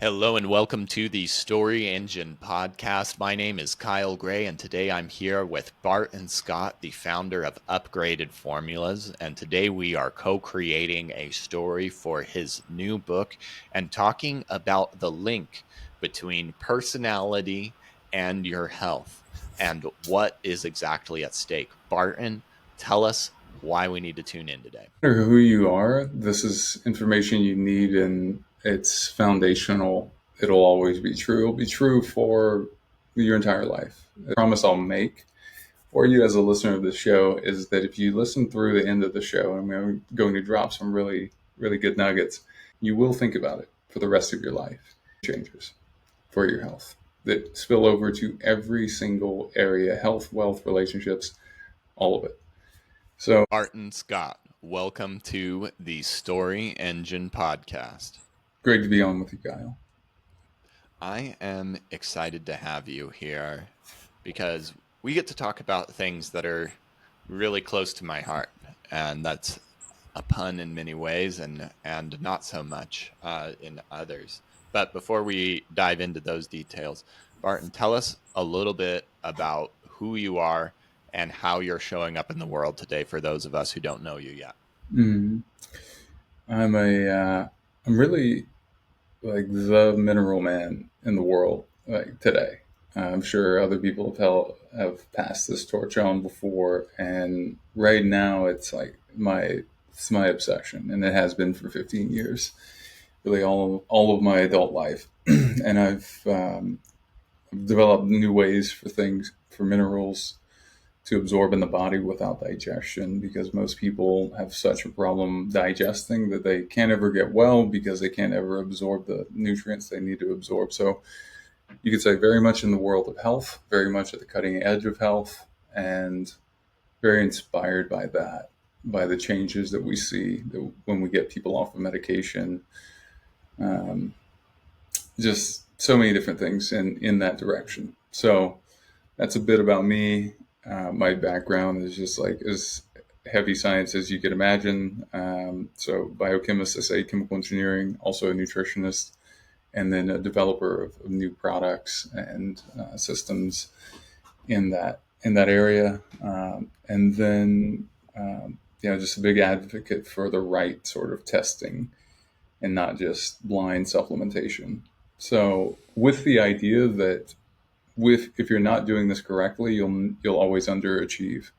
Hello and welcome to the Story Engine podcast. My name is Kyle Gray, and today I'm here with Barton Scott, the founder of Upgraded Formulas. And today we are co-creating a story for his new book and talking about the link between personality and your health and what is exactly at stake. Barton, tell us why we need to tune in today. No matter who you are, this is information you need, and it's foundational. It'll always be true. It'll be true for your entire life. The promise I'll make for you as a listener of the show is that if you listen through the end of the show, and I'm going to drop some really, really good nuggets, you will think about it for the rest of your life. Changes for your health that spill over to every single area: health, wealth, relationships, all of it. So, Barton Scott, welcome to the Story Engine podcast. great to be on with you, Kyle. I am excited to have you here because we get to talk about things that are really close to my heart, and that's a pun in many ways and not so much in others. But before we dive into those details, Barton, tell us a little bit about who you are and how you're showing up in the world today for those of us who don't know you yet. Mm. I'm really like the mineral man in the world like today. I'm sure other people have passed this torch on before, and right now it's my obsession, and it has been for 15 years, really all of my adult life, and I've developed new ways for minerals to absorb in the body without digestion, because most people have such a problem digesting that they can't ever get well because they can't ever absorb the nutrients they need to absorb. So you could say very much in the world of health, very much at the cutting edge of health, and very inspired by that, by the changes that we see when we get people off of medication. Um, just so many different things in that direction. So that's a bit about me. My background is just like as heavy science as you could imagine. So biochemist, I say chemical engineering, also a nutritionist, and then a developer of new products and systems in that area. And then just a big advocate for the right sort of testing and not just blind supplementation. So with the idea that if you're not doing this correctly, you'll always underachieve.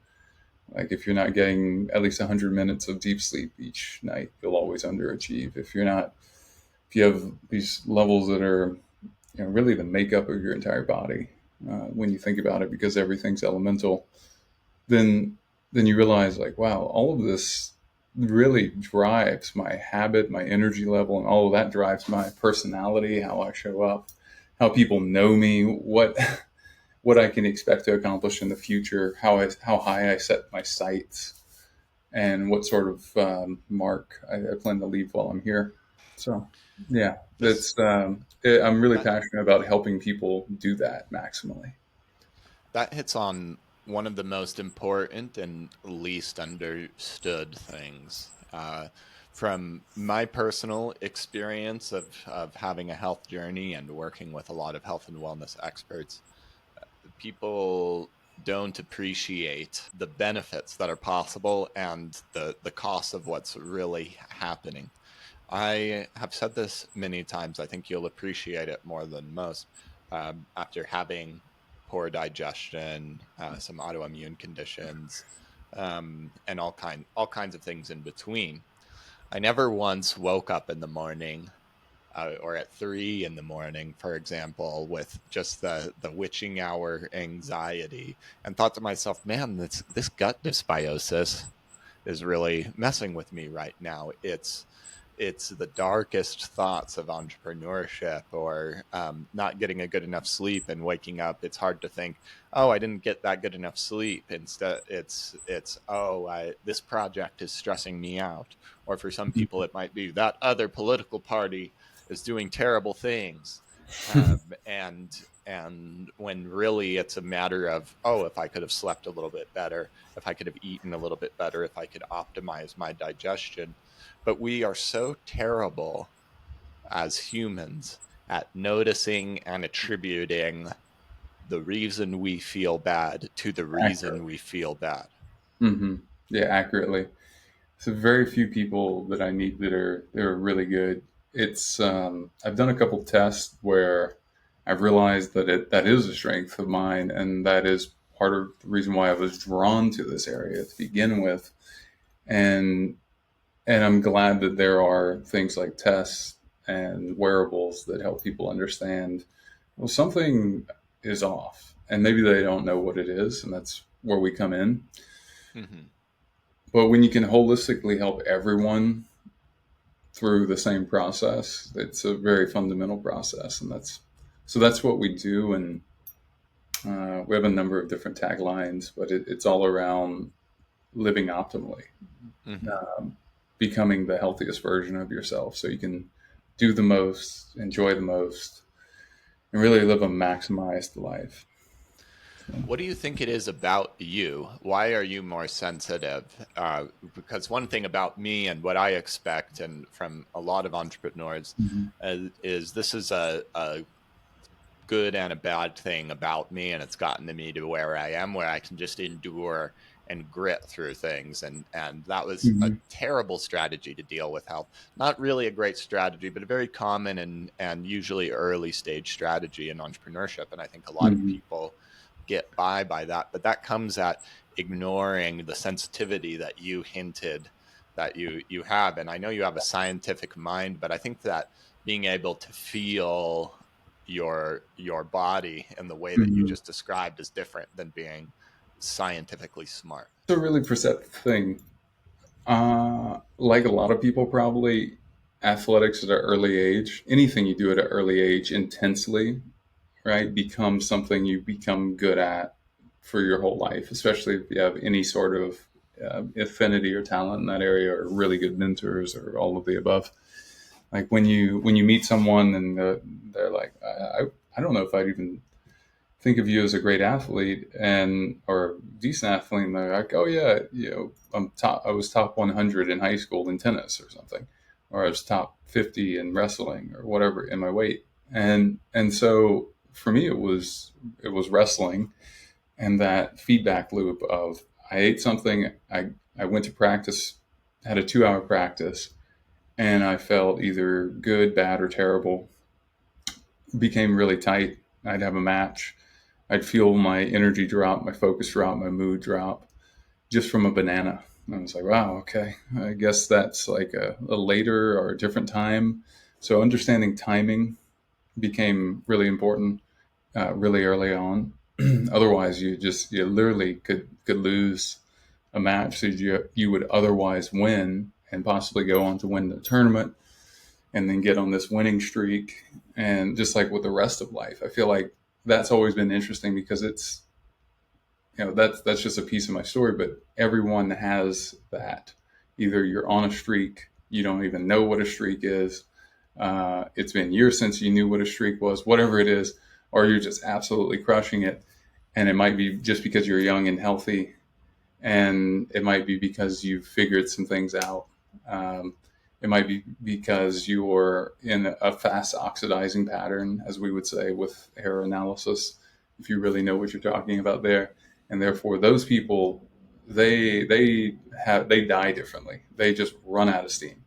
Like if you're not getting at least 100 minutes of deep sleep each night, you'll always underachieve. If you have these levels that are really the makeup of your entire body, when you think about it, because everything's elemental, then you realize like, wow, all of this really drives my habit, my energy level, and all of that drives my personality, how I show up, how people know me, what I can expect to accomplish in the future, how high I set my sights, and what sort of mark I plan to leave while I'm here. So, yeah, This I'm really that passionate about helping people do that maximally. that hits on one of the most important and least understood things. From my personal experience of having a health journey and working with a lot of health and wellness experts, people don't appreciate the benefits that are possible and the cost of what's really happening. I have said this many times. I think you'll appreciate it more than most after having poor digestion, some autoimmune conditions, and all kinds of things in between. I never once woke up in the morning or at 3 in the morning, for example, with just the witching hour anxiety, and thought to myself, "Man, this gut dysbiosis is really messing with me right now." It's the darkest thoughts of entrepreneurship or not getting a good enough sleep and waking up. It's hard to think, oh, I didn't get that good enough sleep. Instead, this project is stressing me out. Or for some people, it might be that other political party is doing terrible things. And when really it's a matter of, oh, if I could have slept a little bit better, if I could have eaten a little bit better, if I could optimize my digestion. But we are so terrible as humans at noticing and attributing the reason we feel bad to the reason Accurate. we feel bad. Hmm. Yeah, accurately. So very few people that I meet that are really good. It's I've done a couple tests where I've realized that is a strength of mine, and that is part of the reason why I was drawn to this area to begin with. And I'm glad that there are things like tests and wearables that help people understand, well, something is off, and maybe they don't know what it is, and that's where we come in. Mm-hmm. But when you can holistically help everyone through the same process, it's a very fundamental process, and that's what we do. And we have a number of different taglines, but it's all around living optimally, Mm-hmm. becoming the healthiest version of yourself, so you can do the most, enjoy the most, and really live a maximized life. So, What do you think it is about you? Why are you more sensitive? Because one thing about me and what I expect, and from a lot of entrepreneurs, mhm. is this is a good and a bad thing about me, and it's gotten to me to where I am, where I can just endure and grit through things, and that was a Mhm. terrible strategy to deal with health. Not really a great strategy, but a very common and usually early stage strategy in entrepreneurship. And I think a lot of Mhm. people get by that, but that comes at ignoring the sensitivity that you hinted that you have. And I know you have a scientific mind, but I think that being able to feel your body in the way that you Mhm. just described is different than being scientifically smart. It's a really perceptive thing. Like a lot of people, probably athletics at an early age, anything you do at an early age intensely, right, becomes something you become good at for your whole life, especially if you have any sort of affinity or talent in that area, or really good mentors, or all of the above. Like when you meet someone and they're like, I don't know if I'd even think of you as a great athlete and or decent athlete, and they're like, oh yeah, I was top 100 in high school in tennis or something, or I was top 50 in wrestling or whatever in my weight, and so for me it was wrestling, and that feedback loop of I ate something, I went to practice, had a 2 hour practice, and I felt either good, bad, or terrible, became really tight. I'd have a match. I'd feel my energy drop, my focus drop, my mood drop just from a banana. And I was like, wow, okay. I guess that's like a later or a different time. So understanding timing became really important really early on. Otherwise, you literally could lose a match that you would otherwise win and possibly go on to win the tournament and then get on this winning streak. And just like with the rest of life, I feel like that's always been interesting because it's, that's just a piece of my story, but everyone has that. Either you're on a streak, you don't even know what a streak is. It's been years since you knew what a streak was, whatever it is, or you're just absolutely crushing it. And it might be just because you're young and healthy, and it might be because you've figured some things out. Um, it might be because you're in a fast oxidizing pattern, as we would say with hair analysis, if you really know what you're talking about there. And therefore, those people, they die differently. They just run out of steam.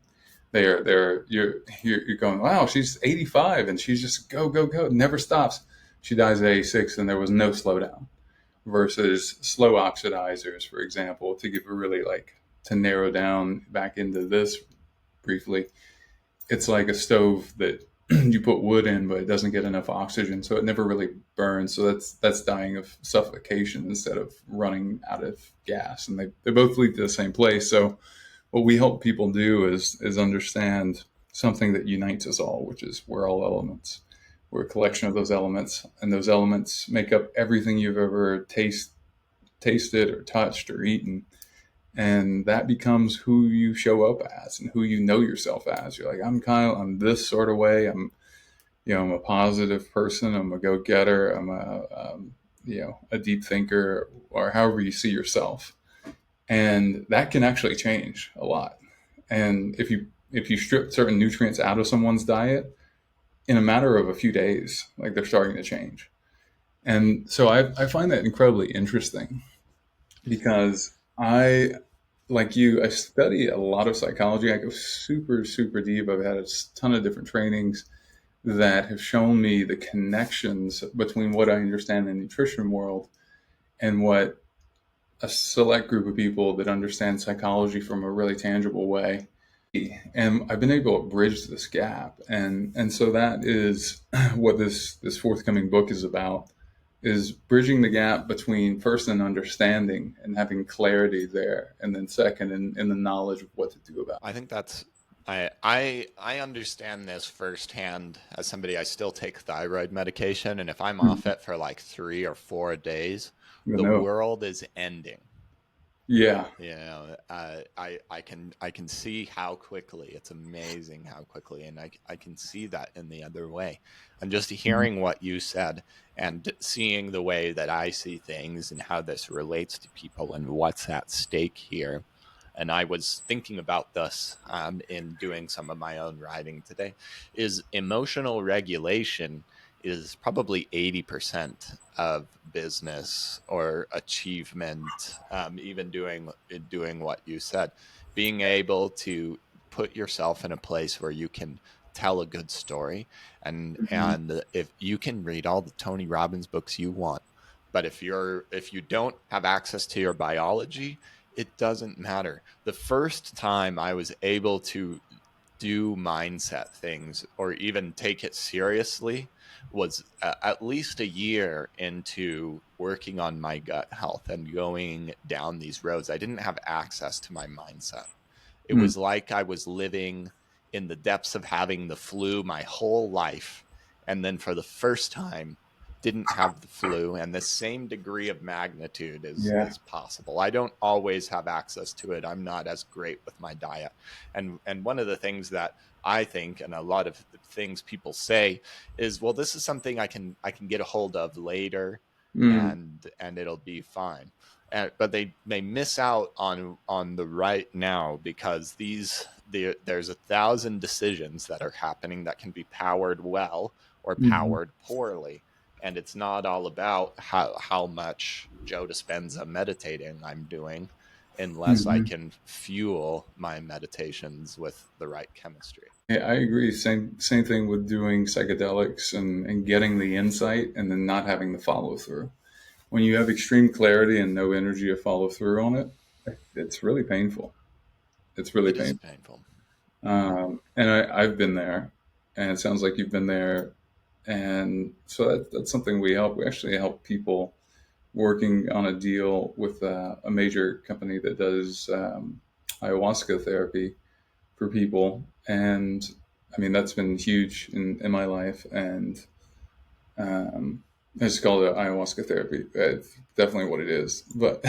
You're going, wow, she's 85 and she's just go go go, never stops. She dies at 86 and there was no slowdown, versus slow oxidizers, for example, to give a really like to narrow down back into this briefly. It's like a stove that you put wood in, but it doesn't get enough oxygen, so it never really burns. So that's dying of suffocation instead of running out of gas, and they both lead to the same place. So what we help people do is understand something that unites us all, which is we're all elements. We're a collection of those elements, and those elements make up everything you've ever tasted or touched or eaten. And that becomes who you show up as and who you know yourself as. You're like, I'm this sort of way. I'm a positive person. I'm a go getter. I'm a deep thinker, or however you see yourself. And that can actually change a lot. And if you strip certain nutrients out of someone's diet, in a matter of a few days, like they're starting to change. And so I find that incredibly interesting because like you, I study a lot of psychology. I go super, super deep. I've had a ton of different trainings that have shown me the connections between what I understand in the nutrition world and what a select group of people that understand psychology from a really tangible way. And I've been able to bridge this gap, and so that is what this forthcoming book is about: is bridging the gap between first an understanding and having clarity there, and then second in the knowledge of what to do about I think that's I understand this firsthand as somebody. I still take thyroid medication, and if I'm it. off it for like 3 or 4 days, You the know, world is ending. yeah. You know, I can see how quickly. It's amazing how quickly, and I can see that in the other way. And just Mhm. hearing what you said and seeing the way that I see things and how this relates to people and what's at stake here. And I was thinking about this in doing some of my own writing today. Is emotional regulation is probably 80% of business or achievement, even doing what you said, being able to put yourself in a place where you can tell a good story. Mhm. And if you can read all the Tony Robbins books you want, but if you don't have access to your biology, it doesn't matter. The first time I was able to do mindset things or even take it seriously was at least a year into working on my gut health and going down these roads. I didn't have access to my mindset. It Mm. was like I was living in the depths of having the flu my whole life. And then for the first time, didn't have the flu, and the same degree of magnitude Yeah. is possible. I don't always have access to it. I'm not as great with my diet. And one of the things that I think, and a lot of the things people say, is, well, this is something I can get a hold of later, Mm. and it'll be fine. But they miss out on the right now, because there's 1,000 decisions that are happening that can be powered well or Mhm. powered poorly. And it's not all about how much Joe Dispenza meditating I'm doing, unless I Mhm. can fuel my meditations with the right chemistry. Yeah, I agree. Same thing with doing psychedelics and getting the insight and then not having the follow through. When you have extreme clarity and no energy to follow through on it, it's really painful. It's really It is painful. painful. And I've been there, and it sounds like you've been there. And so that's something we help. We actually help people working on a deal with a major company that does ayahuasca therapy for people. And I mean, that's been huge in my life. And I just call it ayahuasca therapy. It's definitely what it is, but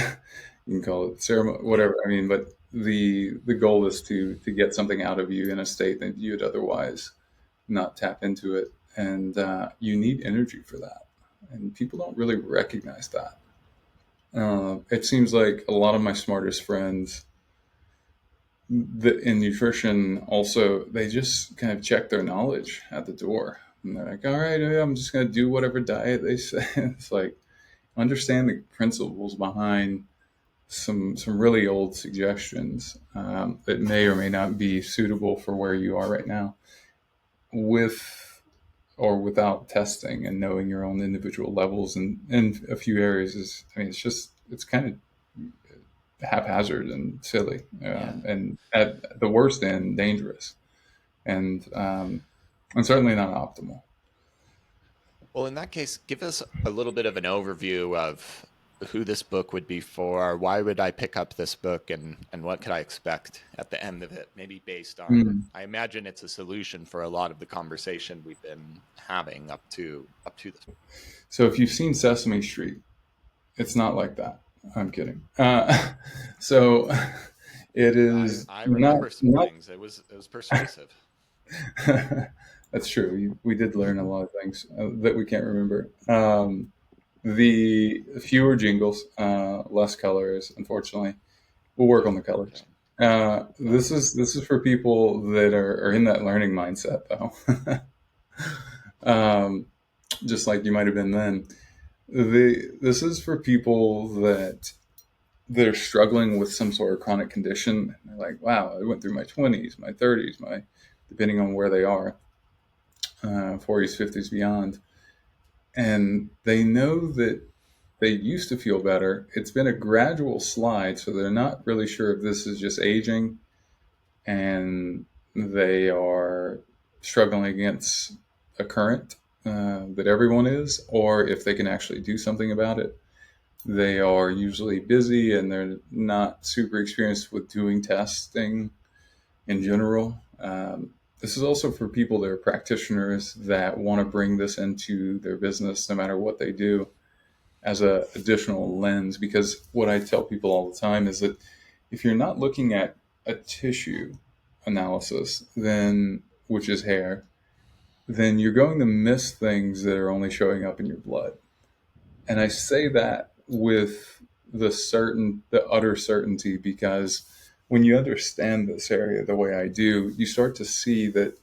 you can call it ceremony, whatever. I mean, but the goal is to get something out of you in a state that you'd otherwise not tap into it, and you need energy for that, and people don't really recognize that. It seems like a lot of my smartest friends in nutrition also, they just kind of check their knowledge at the door, and they're like, all right, I'm just going to do whatever diet they say. It's like, understand the principles behind some really old suggestions that may or may not be suitable for where you are right now, with or without testing and knowing your own individual levels in a few areas. Is, I mean, it's kind of haphazard and silly, Yeah. and at the worst end dangerous, and certainly not optimal. Well, in that case, give us a little bit of an overview of who this book would be for. Why would I pick up this book, and what could I expect at the end of it? Maybe based on, Mm. I imagine it's a solution for a lot of the conversation we've been having up to this. So if you've seen Sesame Street, it's not like that. I'm kidding. So it I is I not remember some not. things. It was persuasive. That's true. We did learn a lot of things that we can't remember. The fewer jingles, less colors. Unfortunately, we'll work on the Okay. colors. Well, This is for people that are in that learning mindset, though. um, just like you might have been then. This is for people that they're struggling with some sort of chronic condition. They're like, wow, I went through my 20s, my 30s, my depending on where they are, 40s, 50s, beyond, and they know that they used to feel better. It's been a gradual slide, so they're not really sure if this is just aging and they are struggling against a current that everyone is, or if they can actually do something about it. They are usually busy and they're not super experienced with doing testing in general. This is also for people that are practitioners that want to bring this into their business no matter what they do as an additional lens. Because what I tell people all the time is that if you're not looking at a tissue analysis, then which is hair, then you're going to miss things that are only showing up in your blood. And I say that with the utter certainty, because when you understand this area the way I do, you start to see that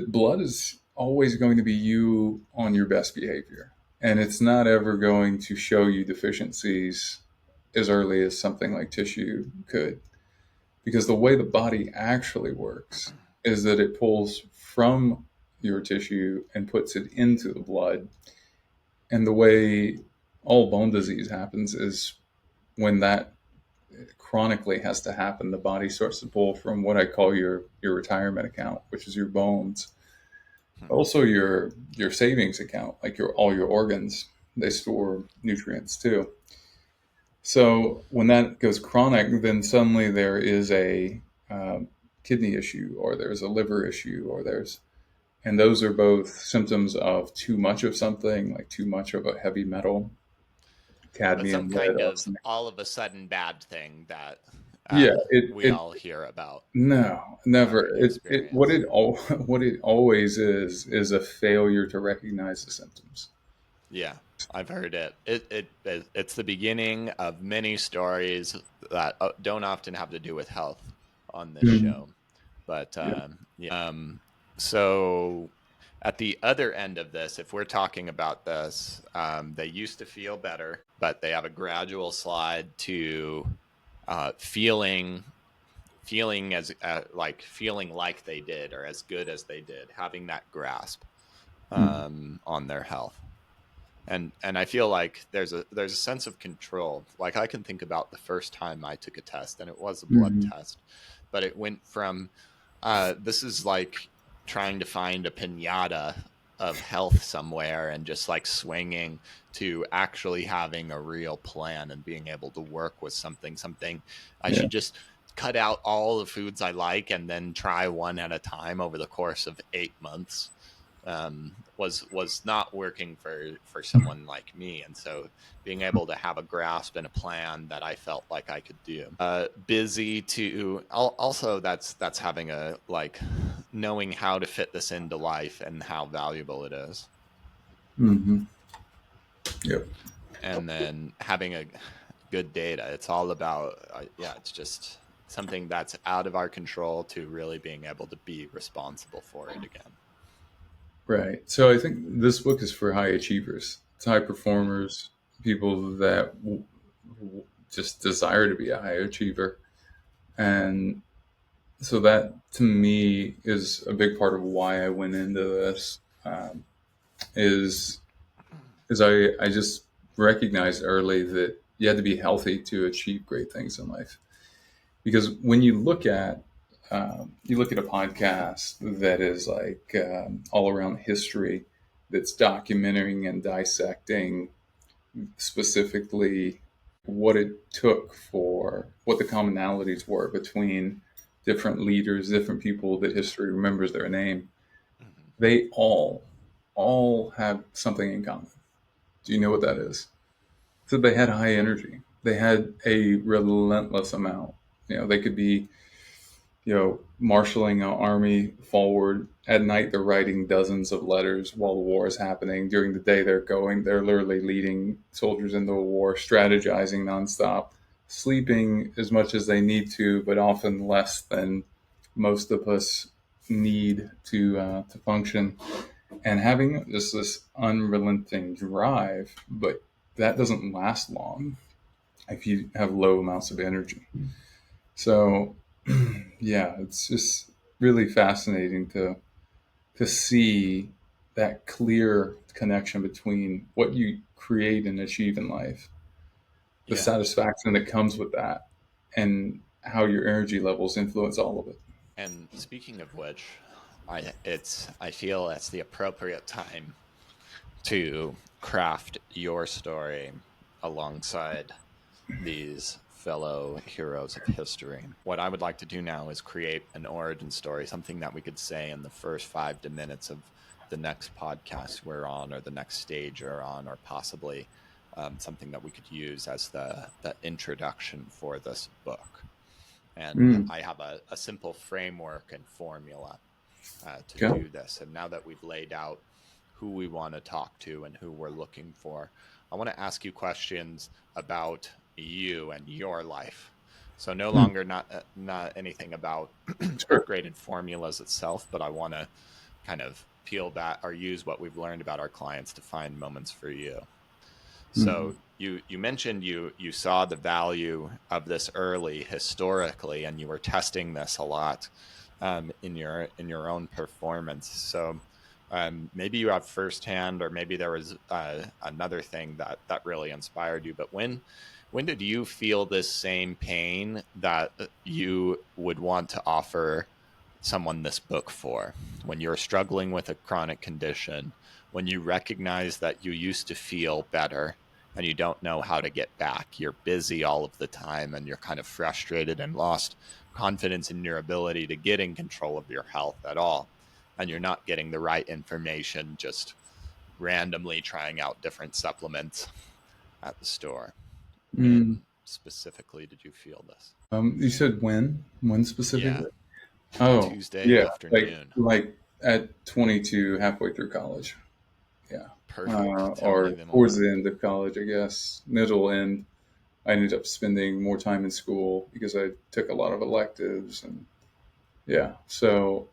blood is always going to be you on your best behavior. And it's not ever going to show you deficiencies as early as something like tissue could. Because the way the body actually works is that it pulls from your tissue and puts it into the blood. And the way all bone disease happens is when that chronically has to happen, the body starts to pull from what I call your retirement account, which is your bones, Hmm. also your savings account, like your all your organs. They store nutrients too. So when that goes chronic, then suddenly there is a kidney issue, or there's a liver issue, or there's and those are both symptoms of too much of something, like too much of a heavy metal, But some cadmium, lead, kind of arsenic. all of a sudden bad thing that Yeah, we all hear about no, or never. experience. What it always is a failure to recognize the symptoms. Yeah, I've heard it. It's the beginning of many stories that don't often have to do with health on this Mhm. show. But Yeah. yeah. So at the other end of this, if we're talking about this, they used to feel better, but they have a gradual slide to feeling as like feeling like they did or as good as they did, having that grasp Mhm. on their health. And I feel like there's a sense of control. Like I can think about the first time I took a test, and it was a blood Mhm. test, but it went from this is like trying to find a pinata of health somewhere and just like swinging to actually having a real plan and being able to work with something I Yeah. should just cut out all the foods I like and then try one at a time over the course of 8 months. Was not working for someone like me, and so being able to have a grasp and a plan that I felt like I could do. Busy to also that's having a like knowing how to fit this into life and how valuable it is, Hmm. Yep. and then having a good data. It's all about yeah, it's just something that's out of our control to really being able to be responsible for it again. Right. So I think this book is for high achievers, it's high Mm-hmm. performers, people that just desire to be a high achiever. And so that to me is a big part of why I went into this. Is I just recognized early that you had to be healthy to achieve great things in life. Because when you look at a podcast that is like all around history, that's documenting and dissecting specifically what it took for what the commonalities were between different leaders, different people that history remembers their name. Mm-hmm. They all have something in common. Do you know what that is? So they had high energy. They had a relentless amount. They could be marshaling an army forward. At night, they're writing dozens of letters while the war is happening. During the day, they're literally leading soldiers into a war, strategizing nonstop, sleeping as much as they need to, but often less than most of us need to function. and having just this unrelenting drive, but that doesn't last long if you have low amounts of energy. So, yeah, it's just really fascinating to see that clear connection between what you create and achieve in life, the Yeah. satisfaction that comes with that, and how your energy levels influence all of it. And speaking of which, I feel it's the appropriate time to craft your story alongside these fellow heroes of history. What I would like to do now is create an origin story, something that we could say in the first 5 minutes of the next podcast we're on, or the next stage we're on, or possibly something that we could use as the introduction for this book. And Mm, I have a simple framework and formula to okay. do this. And now that we've laid out who we want to talk to and who we're looking for, I want to ask you questions about you and your life. So no Mm, longer not anything about sure. upgraded formulas itself, but I want to kind of peel back or use what we've learned about our clients to find moments for you. Mm, So you mentioned you saw the value of this early historically, and you were testing this a lot in your own performance. So maybe you have firsthand, or maybe there was another thing that really inspired you. But when did you feel this same pain that you would want to offer someone this book for? When you're struggling with a chronic condition, when you recognize that you used to feel better and you don't know how to get back, you're busy all of the time and you're kind of frustrated and lost confidence in your ability to get in control of your health at all, and you're not getting the right information, just randomly trying out different supplements at the store. mm. When specifically did you feel this? You said when? When Yeah, specifically? Oh, Tuesday yeah, like afternoon. like at 22, halfway through college. Yeah, Perfect. Tell me or the towards more. the end of college, I guess, middle end. I ended up spending more time in school because I took a lot of electives, and yeah, so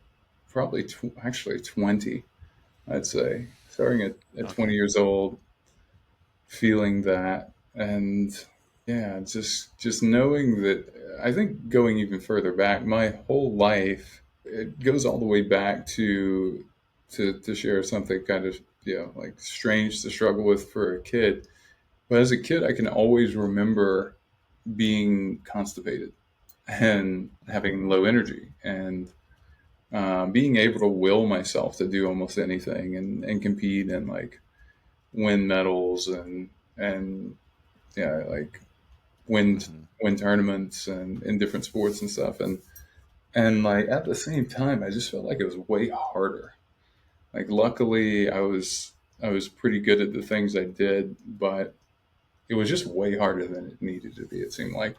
probably actually 20, I'd say, starting at Okay. 20 years old, feeling that, and yeah, just knowing that. I think going even further back, my whole life, it goes all the way back to share something kind of, like strange to struggle with for a kid. But as a kid, I can always remember being constipated and Mm-hmm. having low energy, and being able to will myself to do almost anything, and compete and like win medals, and yeah, like win Mm-hmm. win tournaments and in different sports and stuff, and like at the same time, I just felt like it was way harder. Like luckily, I was pretty good at the things I did, but it was just way harder than it needed to be. It seemed like.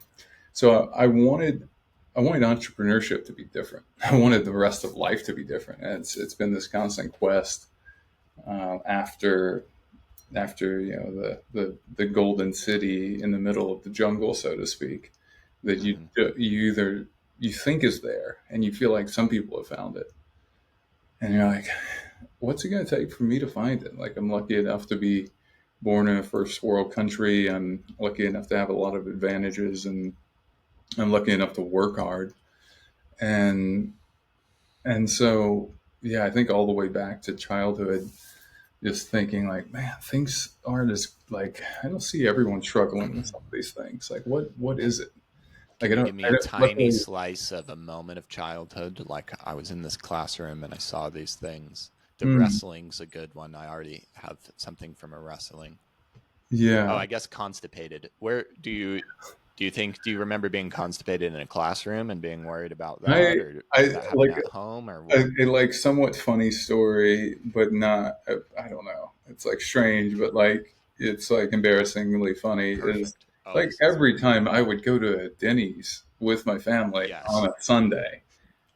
So I wanted entrepreneurship to be different. I wanted the rest of life to be different, and it's been this constant quest, after the golden city in the middle of the jungle, so to speak, that Mm-hmm. you either you think is there, and you feel like some people have found it, and you're like, what's it going to take for me to find it? Like, I'm lucky enough to be born in a first world country. I'm lucky enough to have a lot of advantages, and I'm lucky enough to work hard. And so, yeah, I think all the way back to childhood, just thinking like, man, things aren't as like, I don't see everyone struggling with some of these things. Like, what is it? Like, Can you give me I a don't tiny luckily, slice of a moment of childhood? Like I was in this classroom and I saw these things. The mm, wrestling's a good one. I already have something from a wrestling. Oh, yeah, I guess constipated. Where do you remember being constipated in a classroom and being worried about I, that, or I did that happen like at home, or what? a like somewhat funny story, but not, I don't know. It's like strange, but like, it's like embarrassingly funny is Perfect. Oh, like this is every great. time I would go to a Denny's with my family on Yes. a Sunday,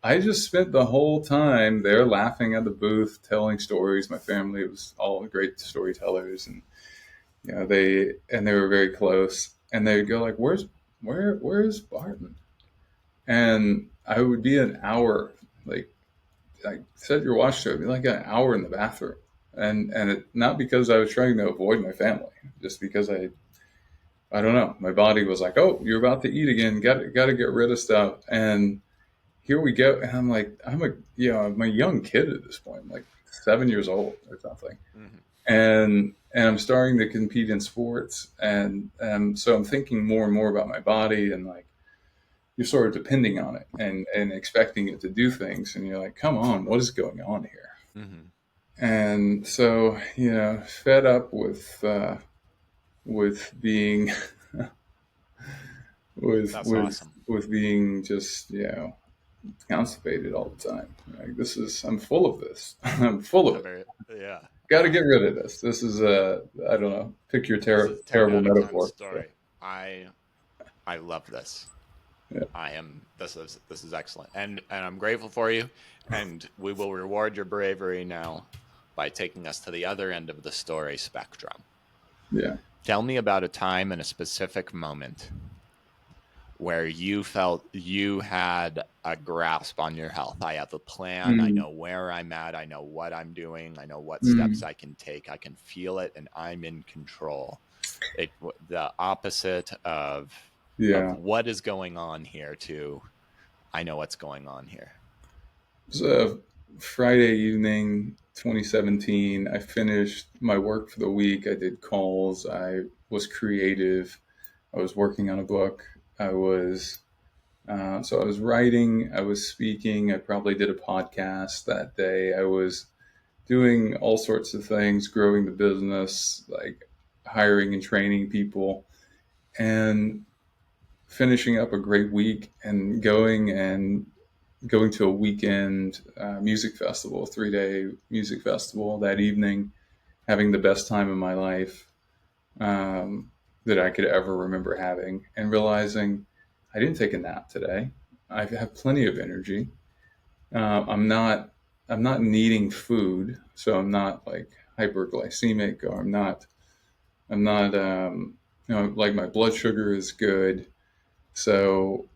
I just spent the whole time there laughing at the booth, telling stories. My family was all great storytellers, and they were very close. And they would go like, "Where's Barton?" And I would be an hour like like set your watch to it. Be like an hour in the bathroom, and not because I was trying to avoid my family, just because I don't know, my body was like, oh, you're about to eat again. Got to get rid of stuff, and here we go. And I'm like, I'm a young kid at this point. I'm like 7 years old or something, Hmm. and I'm starting to compete in sports, and so I'm thinking more and more about my body, and like you're sort of depending on it and expecting it to do things, and you're like, come on, what is going on here? Hmm. And so, fed up with being That's awesome. with being just constipated all the time. Like, I'm full of this. I'm full of it. Yeah. Got to Uh, get rid of this. This is I don't know. Pick your this is 10 terrible out of 10 metaphor. So, story. I I love this. yeah, I am this is excellent. And I'm grateful for you, and we will reward your bravery now by taking us to the other end of the story spectrum. yeah. Tell me about a time and a specific moment where you felt you had a grasp on your health. I have a plan. I Mm, know where I'm at. I know what I'm doing. I know what steps mm, I can take. I can feel it, and I'm in control. The opposite of yeah. what is going on here to I know what's going on here. It was a Friday evening, 2017. I finished my work for the week. I did calls. I was creative. I was working on a book. I was so I was writing. I was speaking. I probably did a podcast that day. I was doing all sorts of things, growing the business, like hiring and training people, and finishing up a great week and going to a weekend music festival, 3 day music festival that evening, having the best time of my life that I could ever remember having, and realizing I didn't take a nap today. I have plenty of energy. I'm not needing food, so I'm not like hyperglycemic, or I'm not like my blood sugar is good. So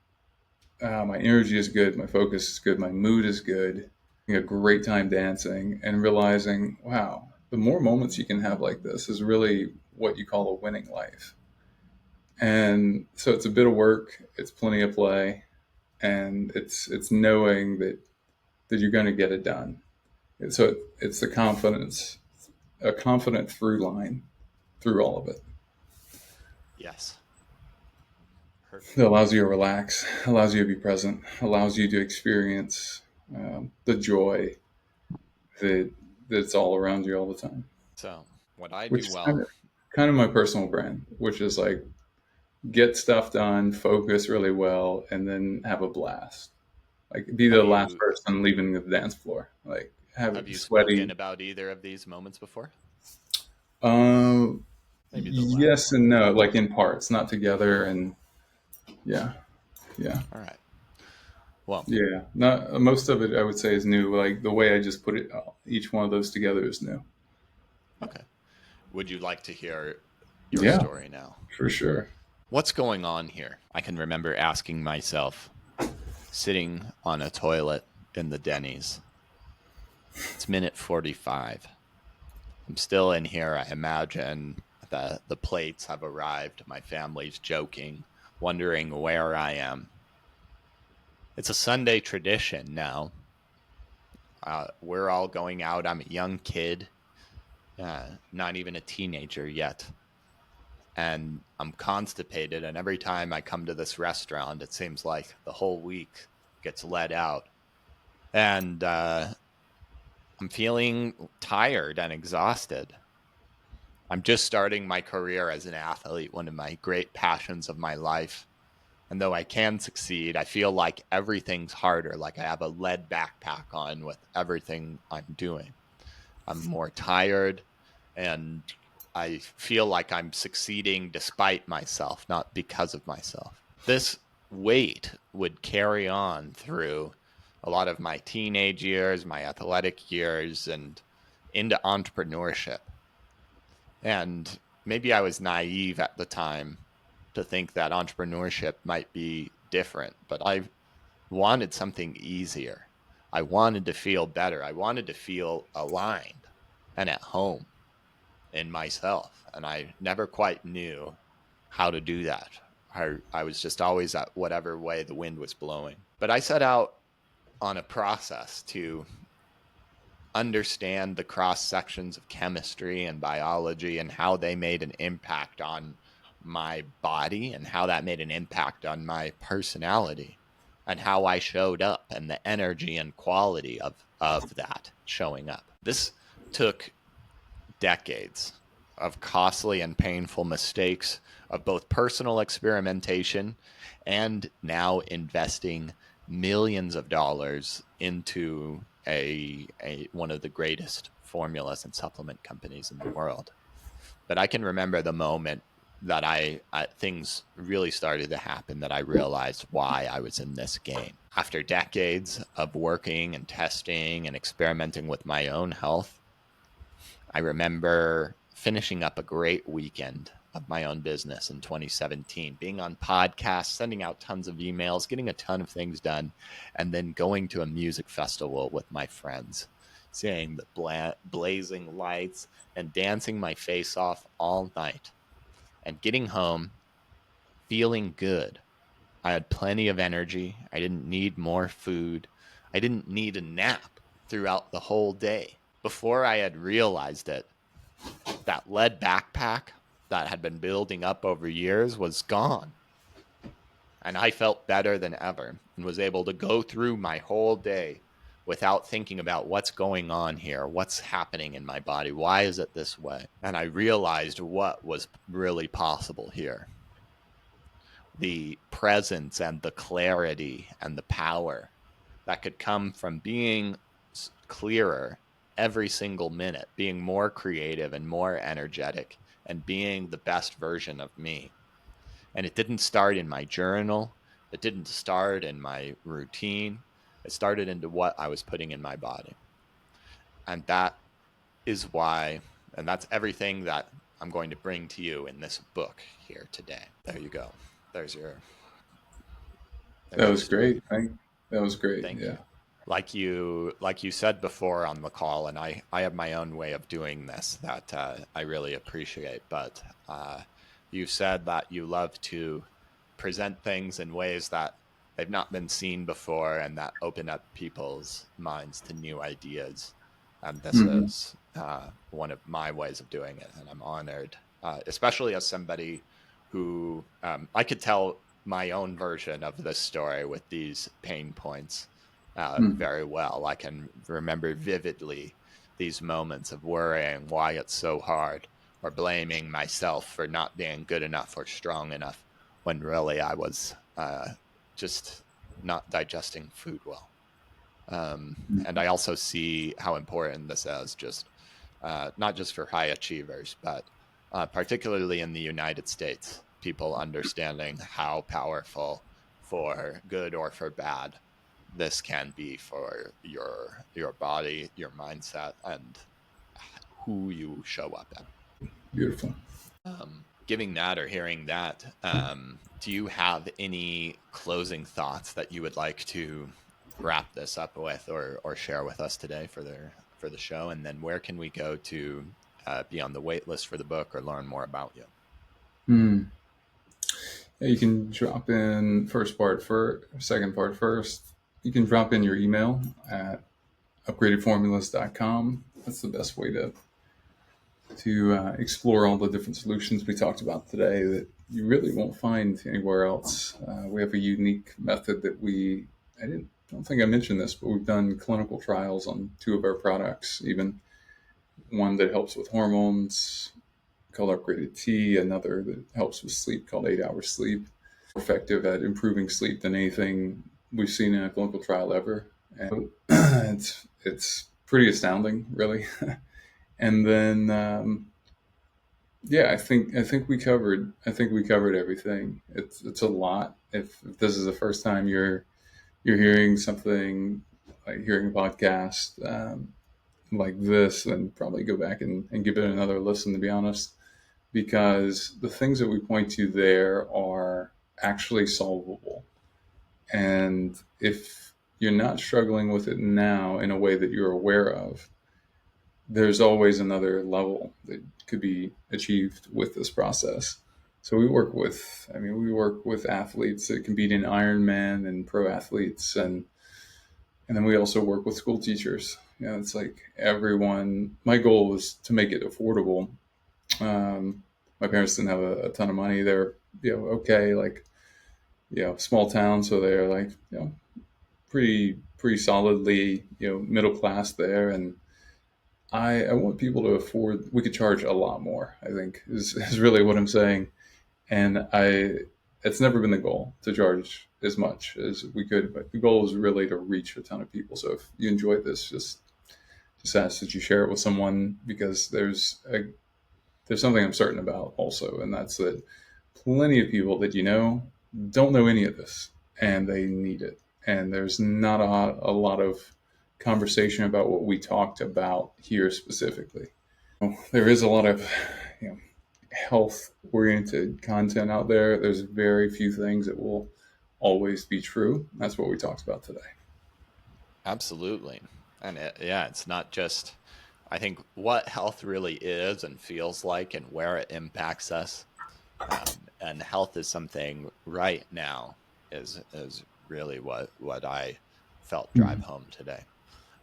my energy is good, my focus is good, my mood is good. Having a great time dancing and realizing, wow, the more moments you can have like this is really what you call a winning life. And so it's a bit of work, it's plenty of play, and it's knowing that you're going to get it done. So it's the confidence, a confident through line through all of it. Yes. It Perfect. allows you to relax, allows you to be present, allows you to experience the joy that that's all around you all the time. So, what I do Which is well, kind of my personal brand, which is like get stuff done, focus really well, and then have a blast. Like be have the last you person leaving the dance floor. Like have have it you spoken sweaty. about either of these moments before? Um, Maybe the last yes one. and no, like in parts, not together. And yeah, yeah. All right. Well, Yeah, not most of it. I would say is new. Like the way I just put it, each one of those together is new. okay. Would you like to hear your Yeah, story now? for sure. What's going on here? I can remember asking myself, sitting on a toilet in the Denny's. It's minute 45. I'm still in here. I imagine the plates have arrived. My family's joking, wondering where I am. It's a Sunday tradition now. We're all going out. I'm a young kid, not even a teenager yet. And I'm constipated. And every time I come to this restaurant, it seems like the whole week gets let out. And I'm feeling tired and exhausted. I'm just starting my career as an athlete, one of my great passions of my life. And though I can succeed, I feel like everything's harder, like I have a lead backpack on with everything I'm doing. I'm more tired, and I feel like I'm succeeding despite myself, not because of myself. This weight would carry on through a lot of my teenage years, my athletic years, and into entrepreneurship. And maybe I was naive at the time to think that entrepreneurship might be different, but I wanted something easier. I wanted to feel better. I wanted to feel aligned and at home in myself. And I never quite knew how to do that. I was just always at whatever way the wind was blowing. But I set out on a process to understand the cross sections of chemistry and biology and how they made an impact on my body and how that made an impact on my personality and how I showed up and the energy and quality of that showing up. This took decades of costly and painful mistakes, of both personal experimentation and now investing millions of dollars into a one of the greatest formulas and supplement companies in the world. But I can remember the moment that things really started to happen, that I realized why I was in this game. After decades of working and testing and experimenting with my own health, I remember finishing up a great weekend of my own business in 2017, being on podcasts, sending out tons of emails, getting a ton of things done, and then going to a music festival with my friends, seeing the blazing lights and dancing my face off all night, and getting home feeling good. I had plenty of energy. I didn't need more food. I didn't need a nap throughout the whole day. Before I had realized it, that lead backpack that had been building up over years was gone. And I felt better than ever and was able to go through my whole day without thinking about what's going on here, what's happening in my body, why is it this way? And I realized what was really possible here. The presence and the clarity and the power that could come from being clearer every single minute, being more creative and more energetic, and being the best version of me. And it didn't start in my journal. It didn't start in my routine. It started into what I was putting in my body. And that is why, and that's everything that I'm going to bring to you in this book here today. There you go. There's your That was story. great. That was great. Thank Yeah. you. Like you said before on the call, and I have my own way of doing this that I really appreciate. But you said that you love to present things in ways that they've not been seen before and that open up people's minds to new ideas. And this Hmm. is one of my ways of doing it, and I'm honored, especially as somebody who I could tell my own version of this story with these pain points Hmm. very well. I can remember vividly these moments of worrying why it's so hard, or blaming myself for not being good enough or strong enough, when really I was just not digesting food well. And I also see how important this is, just not just for high achievers, but particularly in the United States, people understanding how powerful, for good or for bad, this can be for your body, your mindset, and who you show up at. Beautiful. Giving that or hearing that, do you have any closing thoughts that you would like to wrap this up with, or share with us today for the show? And then where can we go to be on the wait list for the book or learn more about you? Hmm. Yeah, you can drop in first part first, second part first. You can drop in your email at upgradedformulas.com. That's the best way to explore all the different solutions we talked about today that you really won't find anywhere else. We have a unique method that I don't think I mentioned this, but we've done clinical trials on 2 of our products, even one that helps with hormones called Upgraded T, another that helps with sleep called 8 Hours Sleep. More effective at improving sleep than anything we've seen in a clinical trial ever. And it's pretty astounding, really. And then yeah, I think we covered everything. It's a lot. If this is the first time you're hearing something, like hearing a podcast like this, then probably go back and give it another listen, to be honest, because the things that we point to there are actually solvable. And if you're not struggling with it now in a way that you're aware of, there's always another level that could be achieved with this process. So we work with athletes that compete in Ironman and pro athletes, and then we also work with school teachers. It's like everyone. My goal was to make it affordable. My parents didn't have a ton of money. They're okay, like small town, so they're like pretty solidly middle class there, and I want people to afford. We could charge a lot more. I think is really what I'm saying, and it's never been the goal to charge as much as we could, but the goal is really to reach a ton of people. So if you enjoyed this, just ask that you share it with someone, because there's something I'm certain about also, and that's that plenty of people that don't know any of this, and they need it. And there's not a lot of conversation about what we talked about here specifically. There is a lot of you know, health oriented content out there. There's very few things that will always be true. That's what we talked about today. Absolutely. And yeah, it's not just, I think, what health really is and feels like and where it impacts us. And health is something right now is really what I felt drive Mhm. home today. Yeah.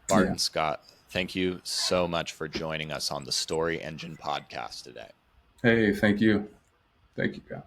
Barton Scott, thank you so much for joining us on the Story Engine podcast today. Hey, thank you. Thank you, God.